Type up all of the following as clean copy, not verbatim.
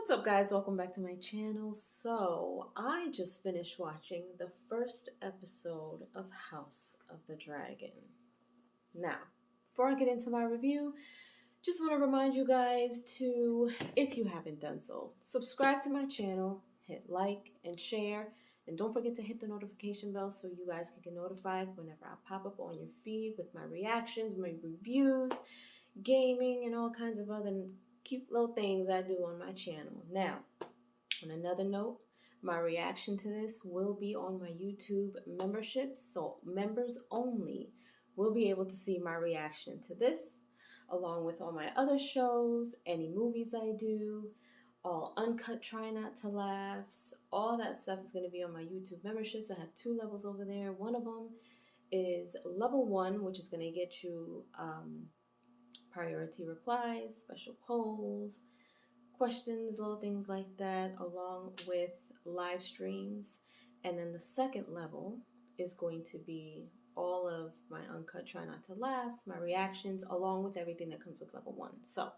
What's up, guys? Welcome back to my channel. So I just finished watching the first episode of House of the Dragon. Now, before I get into my review, just want to remind you guys to, if you haven't done so, subscribe to my channel, hit like and share, and don't forget to hit the notification bell so you guys can get notified whenever I pop up on your feed with my reactions, my reviews, gaming, and all kinds of other cute little things I do on my channel. Now, on another note, my reaction to this will be on my YouTube memberships, so members only will be able to see my reaction to this, along with all my other shows, any movies I do, all uncut try not to laughs, all that stuff is going to be on my YouTube memberships. I have 2 levels over there. One of them is level 1, which is going to get you priority replies, special polls, questions, little things like that, along with live streams. And then the second level is going to be all of my uncut try not to laughs, my reactions, along with everything that comes with level 1. So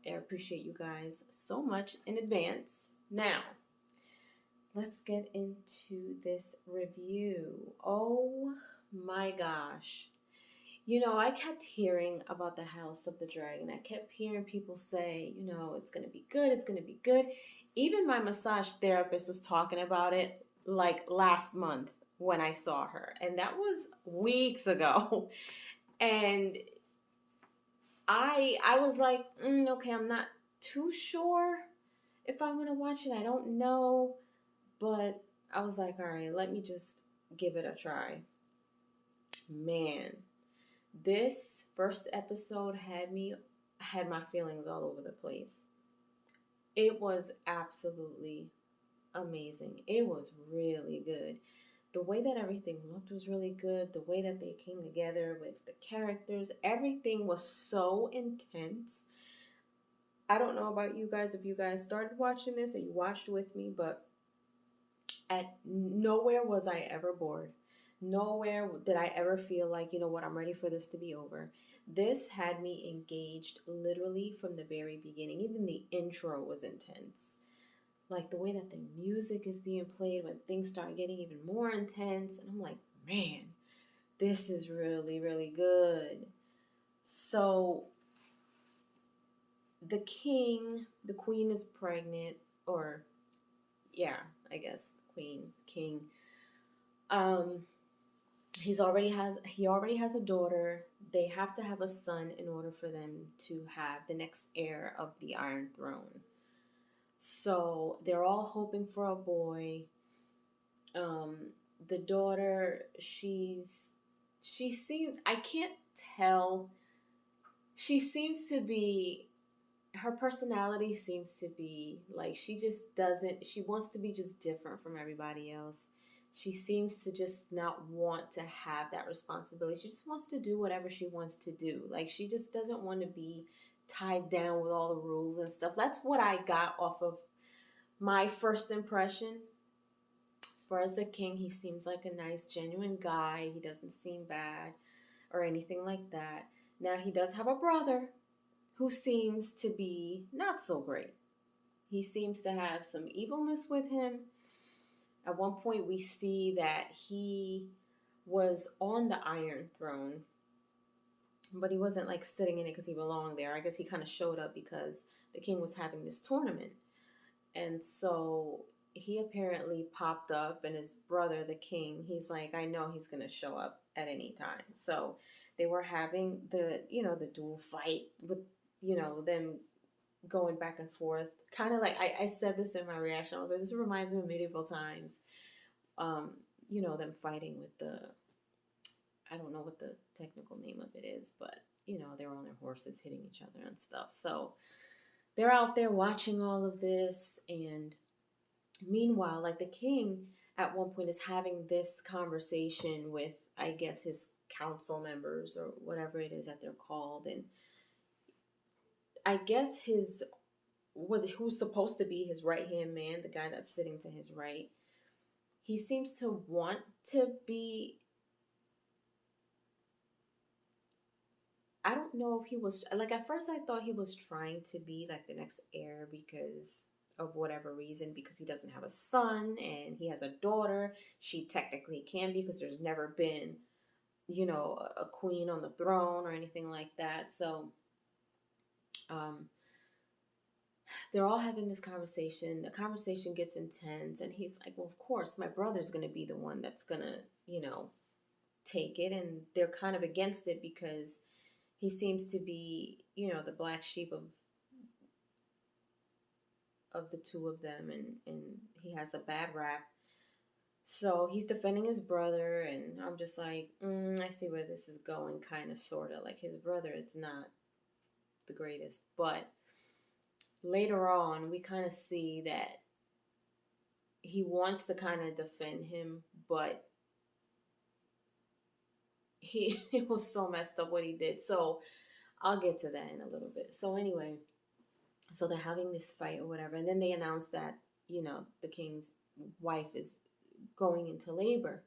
I appreciate you guys so much in advance. Now, let's get into this review. Oh my gosh. You know, I kept hearing about the House of the Dragon. I kept hearing people say, you know, it's going to be good, it's going to be good. Even my massage therapist was talking about it like last month when I saw her. And that was weeks ago. And I was like, okay, I'm not too sure if I'm going to watch it. I don't know. But I was like, all right, let me just give it a try. Man. This first episode had my feelings all over the place. It was absolutely amazing. It was really good. The way that everything looked was really good. The way that they came together with the characters, everything was so intense. I don't know about you guys, if you guys started watching this or you watched with me, but at nowhere was I ever bored. Nowhere did I ever feel like, you know what, I'm ready for this to be over. This had me engaged literally from the very beginning. Even the intro was intense. Like the way that the music is being played when things start getting even more intense. And I'm like, man, this is really, really good. So the queen is pregnant, or yeah, I guess king. He already has a daughter. They have to have a son in order for them to have the next heir of the Iron Throne. So they're all hoping for a boy. The daughter, she seems, I can't tell. She seems to be, her personality seems to be like she wants to be just different from everybody else. She seems to just not want to have that responsibility. She just wants to do whatever she wants to do. Like, she just doesn't want to be tied down with all the rules and stuff. That's what I got off of my first impression. As far as the king, he seems like a nice, genuine guy. He doesn't seem bad or anything like that. Now, he does have a brother who seems to be not so great. He seems to have some evilness with him. At one point, we see that he was on the Iron Throne, but he wasn't like sitting in it because he belonged there. I guess he kind of showed up because the king was having this tournament. And so he apparently popped up, and his brother, the king, he's like, I know he's going to show up at any time. So they were having the dual fight with, them going back and forth, kind of like I said this in my reaction. I was like, this reminds me of medieval times. Them fighting with I don't know what the technical name of it is, but they were on their horses hitting each other and stuff. So they're out there watching all of this, and meanwhile, like, the king at one point is having this conversation with, I guess, his council members or whatever it is that they're called, and I guess who's supposed to be his right-hand man, the guy that's sitting to his right, he seems to want to be I don't know if he was like, at first I thought he was trying to be like the next heir because of whatever reason, because he doesn't have a son and he has a daughter. She technically can be because there's never been, you know, a queen on the throne or anything like that. So um they're all having this conversation. The conversation gets intense, and he's like, well, of course my brother's going to be the one that's going to, you know, take it. And they're kind of against it because he seems to be, you know, the black sheep of the two of them, and he has a bad rap. So he's defending his brother, and I'm just like, I see where this is going, kind of, sort of. Like, his brother is not the greatest. But later on, we kind of see that he wants to kind of defend him, but he it was so messed up what he did. So I'll get to that in a little bit. So anyway, so they're having this fight or whatever, and then they announce that, you know, the king's wife is going into labor,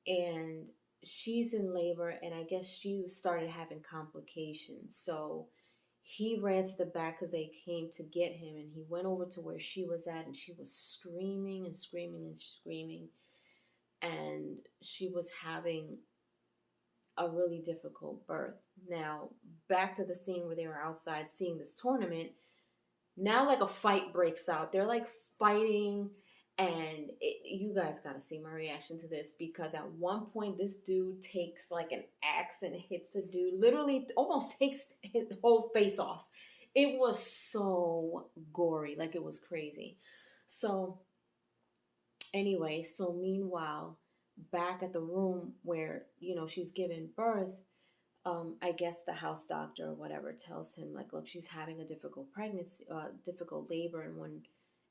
and she's in labor, and I guess she started having complications. So he ran to the back because they came to get him, and he went over to where she was at, and she was screaming and screaming and screaming, and she was having a really difficult birth. Now, back to the scene where they were outside seeing this tournament. Now, like, a fight breaks out. They're like fighting, and you guys got to see my reaction to this, because at one point this dude takes like an axe and hits a dude, literally almost takes his whole face off. It was so gory, like, it was crazy. So anyway, so meanwhile, back at the room where, you know, she's giving birth, I guess the house doctor or whatever tells him, like, look, she's having a difficult pregnancy, difficult labor, and when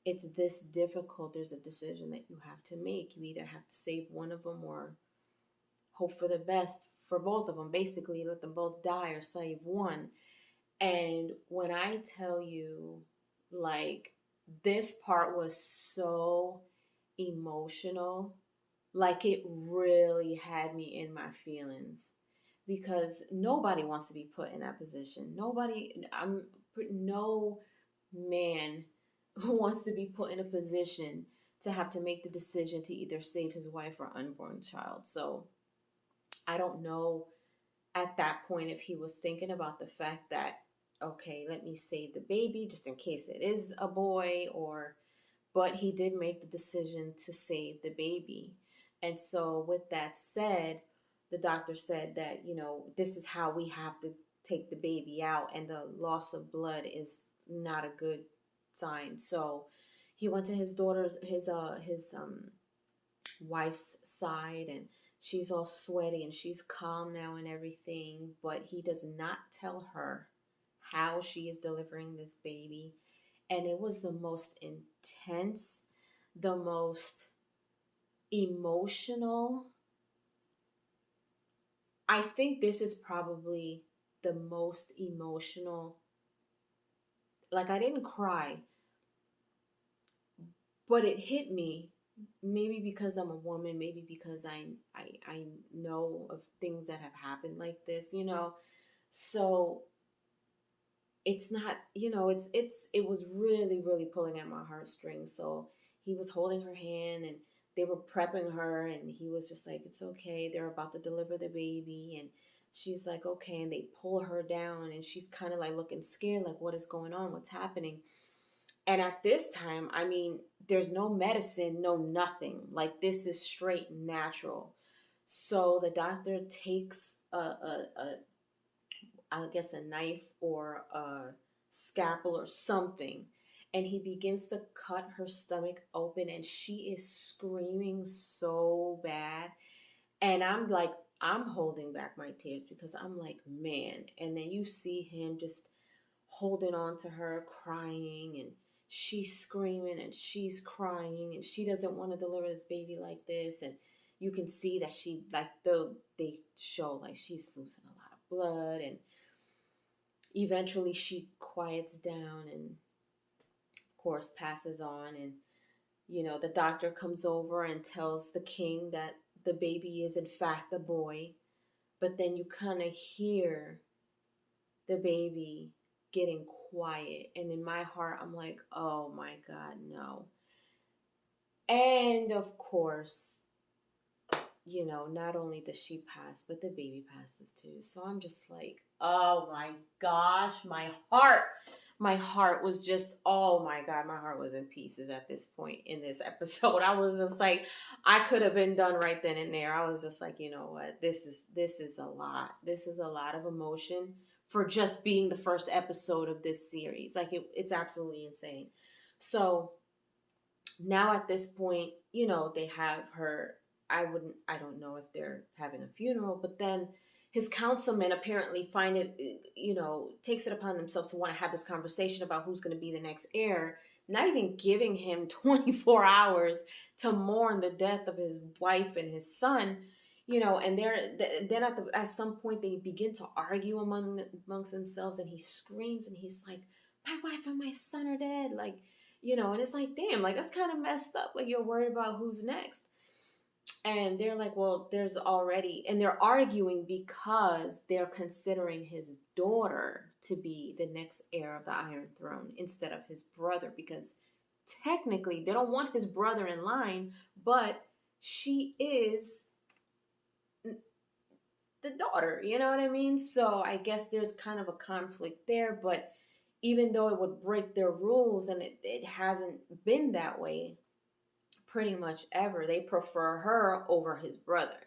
it's this difficult, there's a decision that you have to make. You either have to save one of them or hope for the best for both of them. Basically, let them both die or save one. And when I tell you, like, this part was so emotional, like, it really had me in my feelings, because nobody wants to be put in that position. No man who wants to be put in a position to have to make the decision to either save his wife or unborn child. So I don't know at that point if he was thinking about the fact that, okay, let me save the baby just in case it is a boy, or, but he did make the decision to save the baby. And so with that said, the doctor said that, you know, this is how we have to take the baby out, and the loss of blood is not a good sign. So he went to his daughter's, his wife's side, and she's all sweaty and she's calm now and everything, but he does not tell her how she is delivering this baby. And it was the most intense, the most emotional. I think this is probably the most emotional. Like, I didn't cry, but it hit me. Maybe because I'm a woman, maybe because I know of things that have happened like this, you know. So it's not, you know, it was really, really pulling at my heartstrings. So he was holding her hand, and they were prepping her, and he was just like, it's okay, they're about to deliver the baby. And she's like, okay, and they pull her down, and she's kind of like looking scared, like, what is going on, what's happening? And at this time, I mean, there's no medicine, no nothing. Like, this is straight natural. So the doctor takes I guess, a knife or a scalpel or something, and he begins to cut her stomach open, and she is screaming so bad. And I'm like, I'm holding back my tears, because I'm like, man. And then you see him just holding on to her, crying, and she's screaming and she's crying, and she doesn't want to deliver this baby like this. And you can see that she, like, they show like she's losing a lot of blood, and eventually she quiets down and, of course, passes on. And, you know, the doctor comes over and tells the king that the baby is, in fact, a boy. But then you kind of hear the baby getting quiet. And in my heart, I'm like, oh my God, no. And of course, not only does she pass, but the baby passes too. So I'm just like, oh my gosh, my heart was just, oh my God, my heart was in pieces at this point in this episode. I was just like, I could have been done right then and there. I was just like, you know what, this is a lot. This is a lot of emotion for just being the first episode of this series. Like it's absolutely insane. So now at this point, they have her. I don't know if they're having a funeral, but then his councilmen apparently find it, takes it upon themselves to want to have this conversation about who's going to be the next heir, not even giving him 24 hours to mourn the death of his wife and his son. And then at some point they begin to argue amongst themselves, and he screams and he's like, my wife and my son are dead, like, and it's like, damn, like that's kind of messed up. Like you're worried about who's next. And they're like, well, and they're arguing because they're considering his daughter to be the next heir of the Iron Throne instead of his brother, because technically they don't want his brother in line, but she is the daughter, you know what I mean? So I guess there's kind of a conflict there, but even though it would break their rules, and it hasn't been that way pretty much ever, they prefer her over his brother.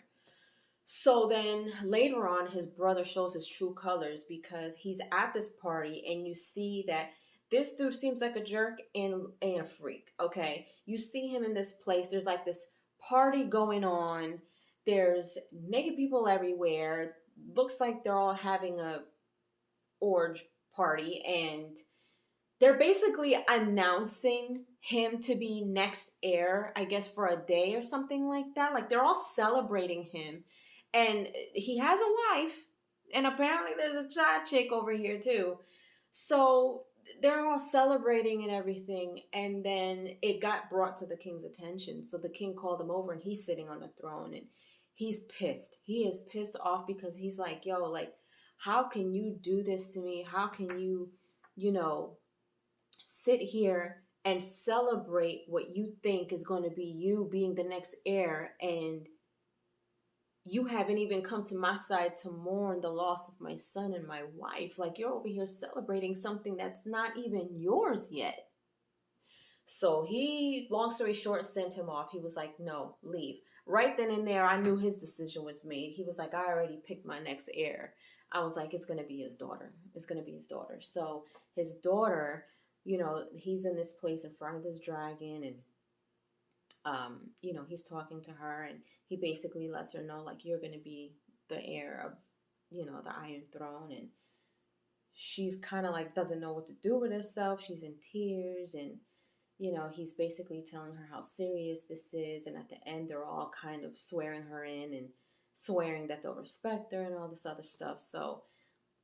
So then later on, his brother shows his true colors because he's at this party, and you see that this dude seems like a jerk and a freak, okay? You see him in this place. There's like this party going on. There's naked people everywhere. Looks like they're all having a orgy party, and they're basically announcing him to be next heir, I guess, for a day or something like that. Like they're all celebrating him. And he has a wife, and apparently there's a side chick over here too. So they're all celebrating and everything. And then it got brought to the king's attention. So the king called him over, and he's sitting on the throne, and he's pissed. He is pissed off because he's like, yo, like, how can you do this to me? How can you, sit here and celebrate what you think is going to be you being the next heir, and you haven't even come to my side to mourn the loss of my son and my wife. Like you're over here celebrating something that's not even yours yet. So he, long story short, sent him off. He was like, no, leave. Right then and there, I knew his decision was made. He was like, I already picked my next heir. I was like, it's going to be his daughter. It's going to be his daughter. So his daughter, he's in this place in front of this dragon, and he's talking to her, and he basically lets her know, like, you're going to be the heir of, the Iron Throne. And she's kind of like doesn't know what to do with herself. She's in tears, and he's basically telling her how serious this is. And at the end, they're all kind of swearing her in and swearing that they'll respect her and all this other stuff. So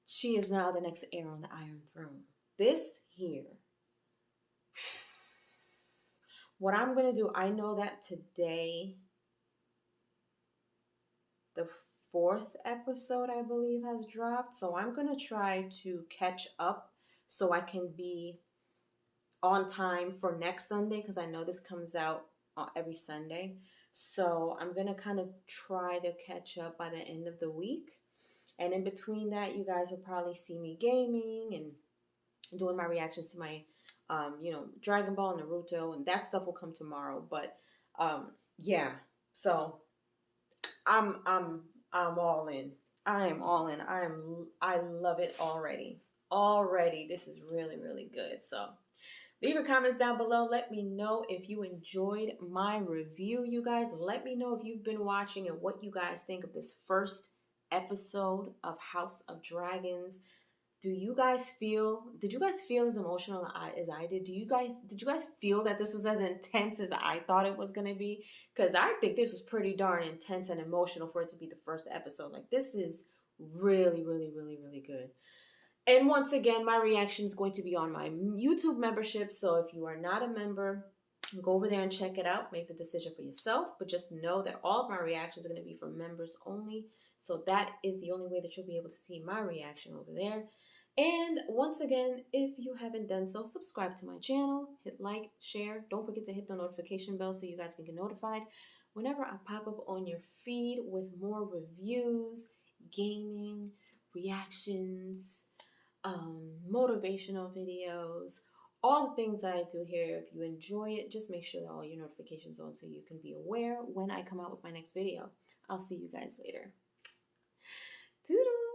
she is now the next heir on the Iron Throne. This here, what I'm going to do, I know that today, the 4th episode, I believe, has dropped. So I'm going to try to catch up so I can be on time for next Sunday, because I know this comes out every Sunday. So I'm going to kind of try to catch up by the end of the week. And in between that, you guys will probably see me gaming and doing my reactions to my, Dragon Ball, Naruto, and that stuff will come tomorrow. But yeah, so I'm all in. I am all in. I love it already. Already, this is really, really good. So leave your comments down below. Let me know if you enjoyed my review, you guys. Let me know if you've been watching and what you guys think of this first episode of House of Dragons. Did you guys feel as emotional as I did? Did you guys feel that this was as intense as I thought it was going to be? Because I think this was pretty darn intense and emotional for it to be the first episode. Like, this is really, really, really, really good. And once again, my reaction is going to be on my YouTube membership. So if you are not a member, go over there and check it out. Make the decision for yourself. But just know that all of my reactions are going to be for members only. So that is the only way that you'll be able to see my reaction over there. And once again, if you haven't done so, subscribe to my channel, hit like, share. Don't forget to hit the notification bell so you guys can get notified whenever I pop up on your feed with more reviews, gaming, reactions, motivational videos, all the things that I do here. If you enjoy it, just make sure that all your notifications on so you can be aware when I come out with my next video. I'll see you guys later. Toodles!